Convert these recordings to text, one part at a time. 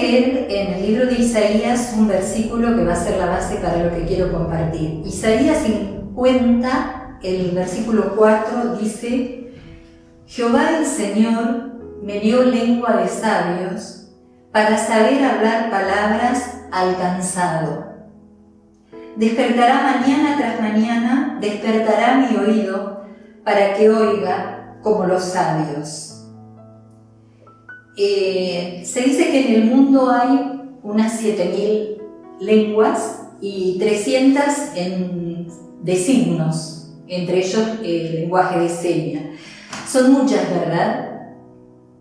leer en el libro de Isaías un versículo que va a ser la base para lo que quiero compartir. Isaías 50, el versículo 4 dice: Jehová el Señor me dio lengua de sabios para saber hablar palabras al cansado. Despertará mañana tras mañana, despertará mi oído para que oiga como los sabios. Se dice que en el mundo hay unas 7.000 lenguas y 300 de signos, entre ellos el lenguaje de señas. Son muchas, ¿verdad?,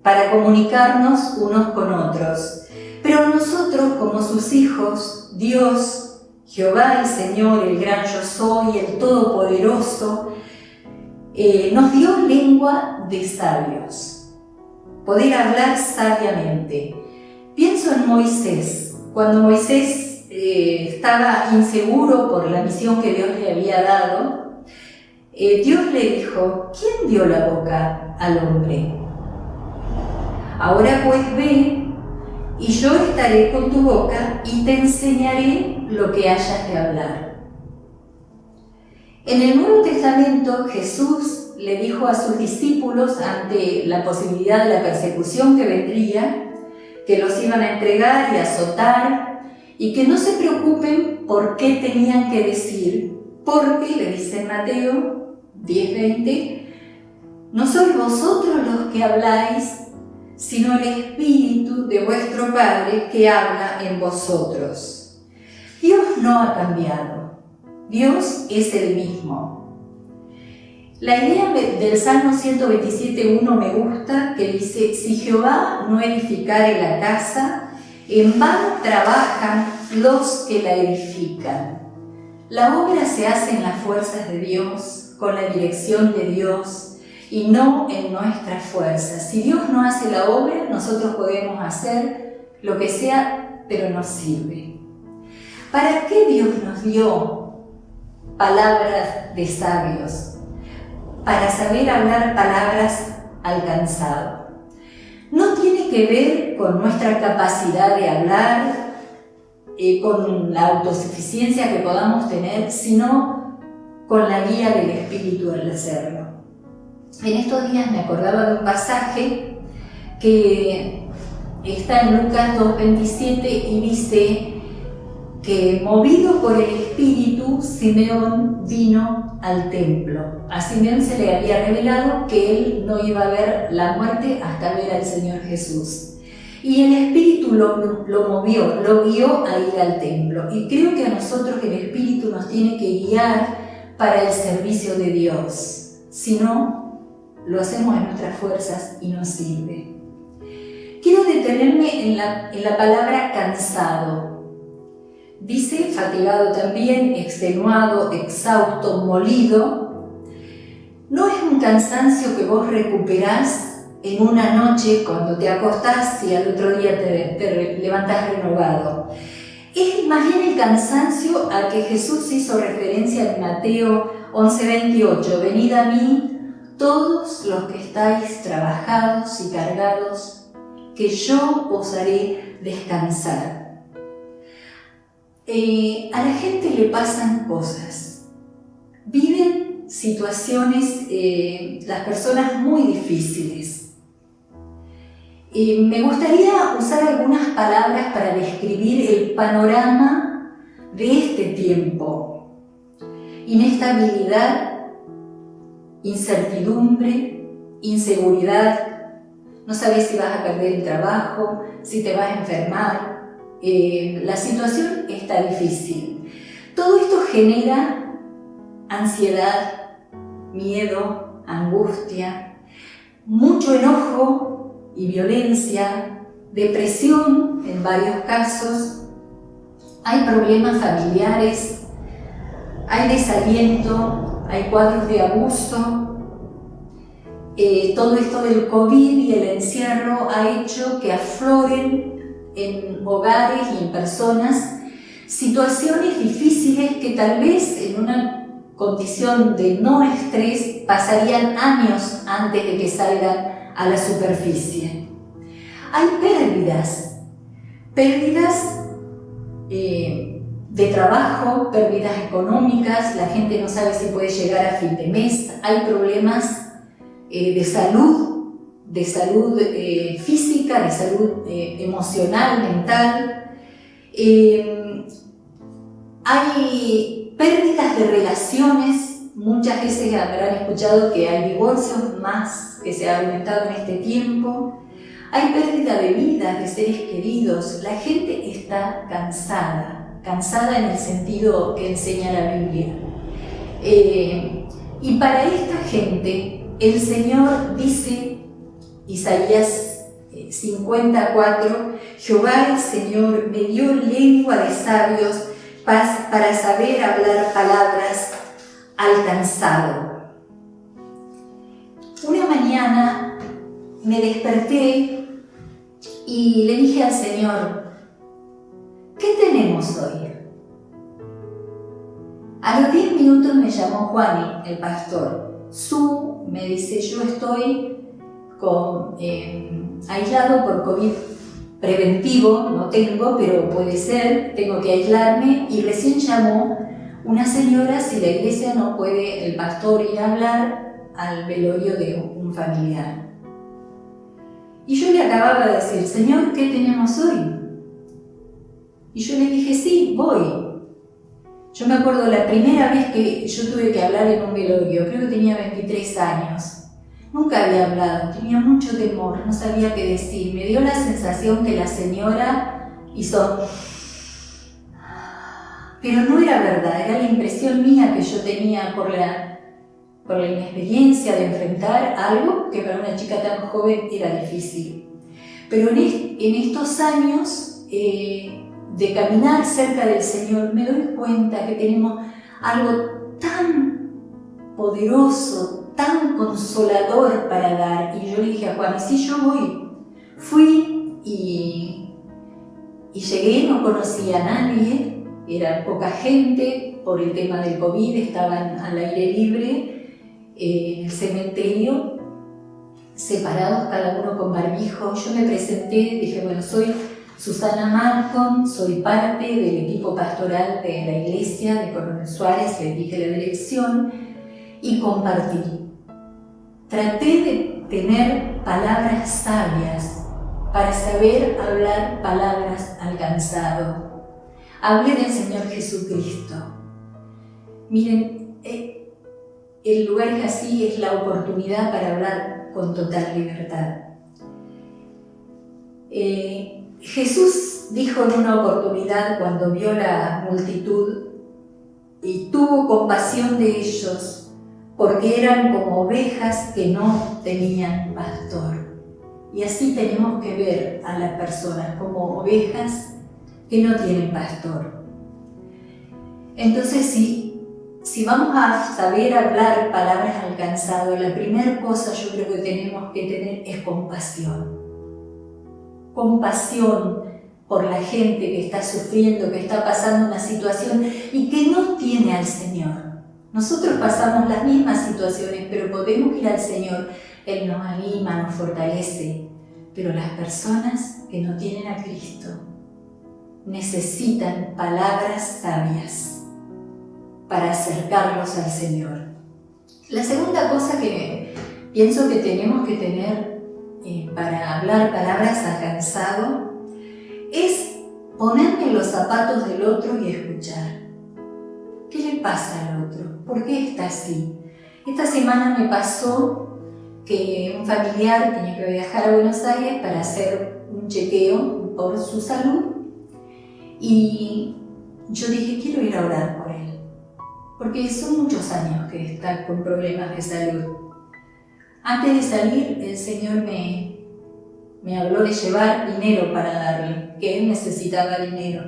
para comunicarnos unos con otros. Pero nosotros, como sus hijos, Dios, Jehová el Señor, el gran yo soy, el Todopoderoso, nos dio lengua de sabios. Poder hablar sabiamente. Pienso en Moisés. Cuando Moisés estaba inseguro por la misión que Dios le había dado, Dios le dijo: ¿quién dio la boca al hombre? Ahora pues ve, y yo estaré con tu boca y te enseñaré lo que hayas de hablar. En el Nuevo Testamento, Jesús le dijo a sus discípulos, ante la posibilidad de la persecución que vendría, que los iban a entregar y azotar, y que no se preocupen por qué tenían que decir, porque, le dice Mateo 10:20, no sois vosotros los que habláis, sino el Espíritu de vuestro Padre que habla en vosotros. Dios no ha cambiado, Dios es el mismo. La idea del Salmo 127:1 me gusta, que dice: si Jehová no edificare la casa, en vano trabajan los que la edifican. La obra se hace en las fuerzas de Dios, con la dirección de Dios, y no en nuestras fuerzas. Si Dios no hace la obra, nosotros podemos hacer lo que sea, pero no sirve. ¿Para qué Dios nos dio palabras de sabios? Para saber hablar palabras al cansado. No tiene que ver con nuestra capacidad de hablar, con la autosuficiencia que podamos tener, sino con la guía del Espíritu al hacerlo. En estos días me acordaba de un pasaje que está en Lucas 2:27 y dice que, movido por el Espíritu, Simeón vino al templo. A Simeón se le había revelado que él no iba a ver la muerte hasta ver al Señor Jesús. Y el Espíritu lo movió, lo guió a ir al templo. Y creo que a nosotros el Espíritu nos tiene que guiar para el servicio de Dios. Si no, lo hacemos en nuestras fuerzas y no sirve. Quiero detenerme en la palabra cansado. Dice fatigado también, extenuado, exhausto, molido. No es un cansancio que vos recuperás en una noche cuando te acostás y al otro día te levantás renovado. Es más bien el cansancio al que Jesús hizo referencia en Mateo 11:28. Venid a mí todos los que estáis trabajados y cargados, que yo os haré descansar. A la gente le pasan cosas, viven situaciones, las personas muy difíciles. Me gustaría usar algunas palabras para describir el panorama de este tiempo. Inestabilidad, incertidumbre, inseguridad, no sabes si vas a perder el trabajo, si te vas a enfermar. La situación está difícil. Todo esto genera ansiedad, miedo, angustia, mucho enojo y violencia, depresión en varios casos. Hay problemas familiares, hay desaliento, hay cuadros de abuso. Todo esto del COVID y el encierro ha hecho que afloren en hogares y en personas situaciones difíciles que tal vez en una condición de no estrés pasarían años antes de que salgan a la superficie. Hay pérdidas de trabajo, pérdidas económicas, la gente no sabe si puede llegar a fin de mes, hay problemas de salud física, de salud emocional, mental. Hay pérdidas de relaciones, muchas veces habrán escuchado que hay divorcios más que se ha aumentado en este tiempo. Hay pérdida de vidas, de seres queridos. La gente está cansada en el sentido que enseña la Biblia. Y para esta gente, el Señor dice, Isaías 54, Jehová el Señor me dio lengua de sabios para saber hablar palabras al cansado. Una mañana me desperté y le dije al Señor, ¿qué tenemos hoy? A los 10 minutos me llamó Juani, el pastor. Me dice, yo estoy aislado por COVID preventivo, no tengo, pero puede ser, tengo que aislarme, y recién llamó una señora si la iglesia no puede el pastor ir a hablar al velorio de un familiar. Y yo le acababa de decir, Señor, ¿qué tenemos hoy? Y yo le dije, sí, voy. Yo me acuerdo la primera vez que yo tuve que hablar en un velorio, creo que tenía 23 años. Nunca había hablado, tenía mucho temor, no sabía qué decir. Me dio la sensación que la señora hizo... Pero no era verdad, era la impresión mía que yo tenía por la inexperiencia de enfrentar algo que para una chica tan joven era difícil. Pero en estos años de caminar cerca del Señor, me doy cuenta que tenemos algo tan poderoso, tan consolador para dar. Y yo le dije a Juan, ¿y si yo voy? Fui y llegué, no conocía a nadie, era poca gente, por el tema del COVID, estaban al aire libre, en el cementerio, separados, cada uno con barbijo. Yo me presenté, dije, bueno, soy Susana Malcolm, soy parte del equipo pastoral de la iglesia de Coronel Suárez, le dije la dirección y compartí. Traté de tener palabras sabias para saber hablar palabras al cansado. Hablé del Señor Jesucristo. Miren, el lugar es así, es la oportunidad para hablar con total libertad. Jesús dijo en una oportunidad cuando vio la multitud y tuvo compasión de ellos porque eran como ovejas que no tenían pastor. Y así tenemos que ver a las personas como ovejas que no tienen pastor. Entonces, si vamos a saber hablar palabras al cansado, la primera cosa yo creo que tenemos que tener es compasión. Compasión por la gente que está sufriendo, que está pasando una situación y que no tiene al Señor. Nosotros pasamos las mismas situaciones, pero podemos ir al Señor. Él nos anima, nos fortalece. Pero las personas que no tienen a Cristo necesitan palabras sabias para acercarlos al Señor. La segunda cosa que pienso que tenemos que tener para hablar palabras al cansado es ponerme en los zapatos del otro y escuchar. ¿Qué le pasa al otro? ¿Por qué está así? Esta semana me pasó que un familiar tenía que viajar a Buenos Aires para hacer un chequeo por su salud y yo dije, quiero ir a orar por él, porque son muchos años que está con problemas de salud. Antes de salir, el Señor me habló de llevar dinero para darle, que él necesitaba dinero.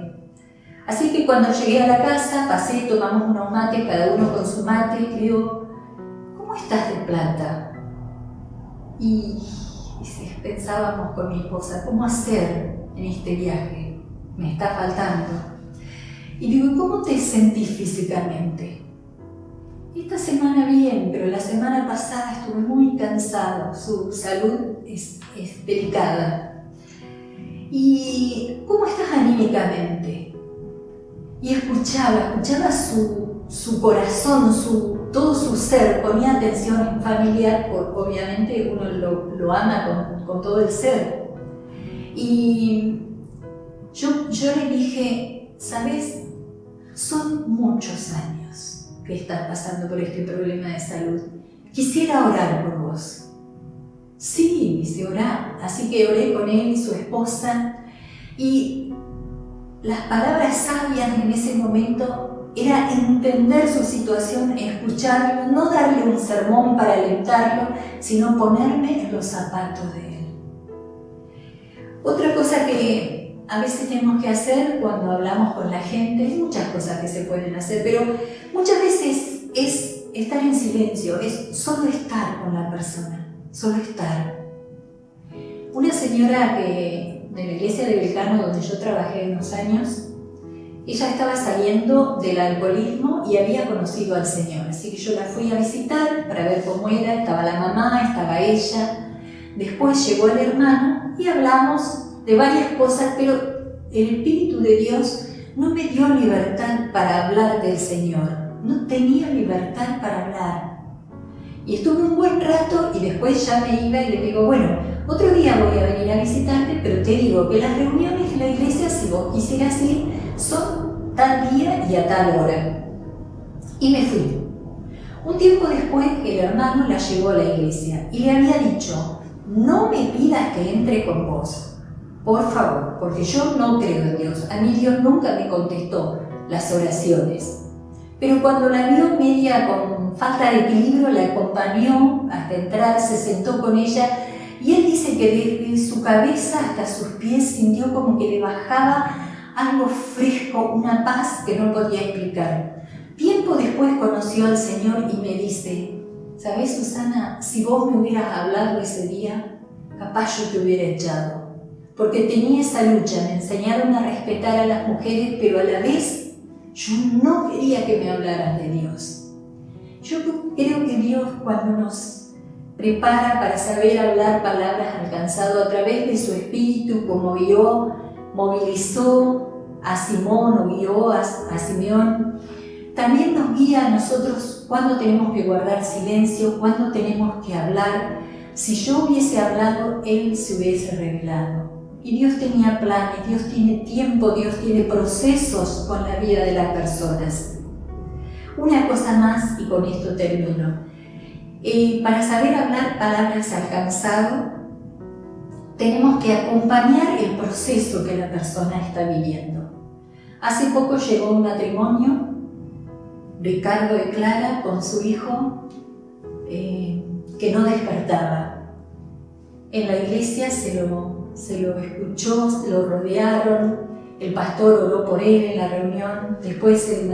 Así que cuando llegué a la casa, pasé, tomamos unos mates, cada uno con su mate, y digo, ¿cómo estás de plata? Y pensábamos con mi esposa, ¿cómo hacer en este viaje? Me está faltando. Y digo, ¿cómo te sentís físicamente? Esta semana bien, pero la semana pasada estuve muy cansado, su salud es delicada. ¿y cómo estás anímicamente? Y escuchaba su corazón, todo su ser, ponía atención en familiar, obviamente uno lo ama con todo el ser. Y yo le dije, ¿sabes? Son muchos años que estás pasando por este problema de salud. Quisiera orar por vos. Sí, dice, orá. Así que oré con él y su esposa. Y las palabras sabias en ese momento era entender su situación, escucharlo, no darle un sermón para alentarlo, sino ponerme en los zapatos de él. Otra cosa que a veces tenemos que hacer cuando hablamos con la gente, hay muchas cosas que se pueden hacer, pero muchas veces es estar en silencio, es solo estar con la persona, solo estar. Una señora de la iglesia de Belcano, donde yo trabajé unos años, ella estaba saliendo del alcoholismo y había conocido al Señor, así que yo la fui a visitar para ver cómo era, estaba la mamá, estaba ella, después llegó el hermano y hablamos de varias cosas, pero el Espíritu de Dios no me dio libertad para hablar del Señor, no tenía libertad para hablar. Y estuve un buen rato y después ya me iba y le digo, bueno, otro día voy a venir a visitarte, pero te digo que las reuniones de la iglesia, si vos quisieras ir, son tal día y a tal hora. Y me fui. Un tiempo después, el hermano la llevó a la iglesia y le había dicho, no me pidas que entre con vos, por favor, porque yo no creo en Dios. A mí Dios nunca me contestó las oraciones. Pero cuando la vio media con falta de equilibrio, la acompañó hasta entrar, se sentó con ella y él dice que desde su cabeza hasta sus pies sintió como que le bajaba algo fresco, una paz que no podía explicar. Tiempo después conoció al Señor y me dice, ¿sabés, Susana? Si vos me hubieras hablado ese día, capaz yo te hubiera echado. Porque tenía esa lucha, me enseñaron a respetar a las mujeres, pero a la vez yo no quería que me hablaran de Dios. Yo creo que Dios, cuando nos prepara para saber hablar palabras, alcanzado a través de su Espíritu, como vio, movilizó a Simón o guió a Simeón, también nos guía a nosotros cuándo tenemos que guardar silencio, cuándo tenemos que hablar. Si yo hubiese hablado, Él se hubiese revelado. Y Dios tenía planes, Dios tiene tiempo, Dios tiene procesos con la vida de las personas. Una cosa más y con esto termino. Para saber hablar palabras alcanzado, tenemos que acompañar el proceso que la persona está viviendo. Hace poco llegó un matrimonio, Ricardo y Clara, con su hijo, que no despertaba. En la iglesia se lo escuchó, lo rodearon, el pastor oró por él en la reunión, después el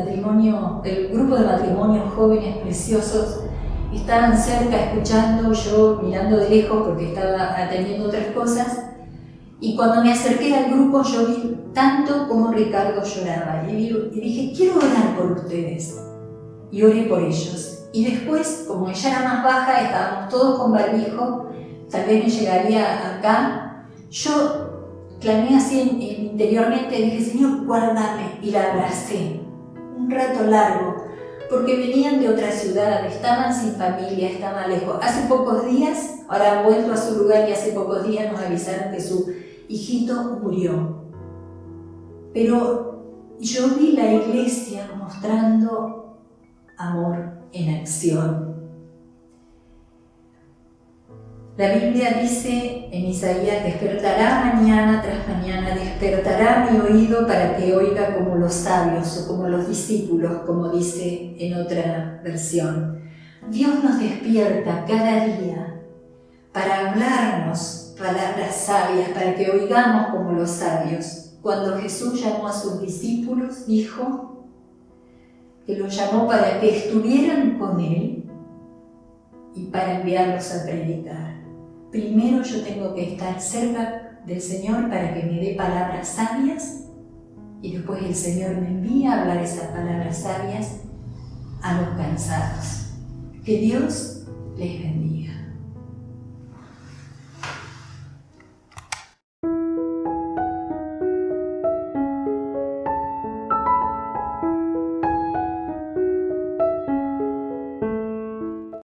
grupo de matrimonios jóvenes preciosos estaban cerca escuchando, yo mirando de lejos porque estaba atendiendo otras cosas, y cuando me acerqué al grupo yo vi tanto como Ricardo lloraba y dije, quiero orar por ustedes, y oré por ellos. Y después, como ella era más baja, estábamos todos con barbijo, tal vez me llegaría acá, yo clamé así interiormente, dije, Señor, guárdame, y la abracé un rato largo, porque venían de otra ciudad, estaban sin familia, estaban lejos. Hace pocos días, ahora han vuelto a su lugar y hace pocos días nos avisaron que su hijito murió. Pero yo vi la iglesia mostrando amor en acción. La Biblia dice en Isaías, despertará mañana tras mañana, despertará mi oído para que oiga como los sabios o como los discípulos, como dice en otra versión. Dios nos despierta cada día para hablarnos palabras sabias, para que oigamos como los sabios. Cuando Jesús llamó a sus discípulos, dijo que los llamó para que estuvieran con Él y para enviarlos a predicar. Primero yo tengo que estar cerca del Señor para que me dé palabras sabias y después el Señor me envía a hablar esas palabras sabias a los cansados. Que Dios les bendiga.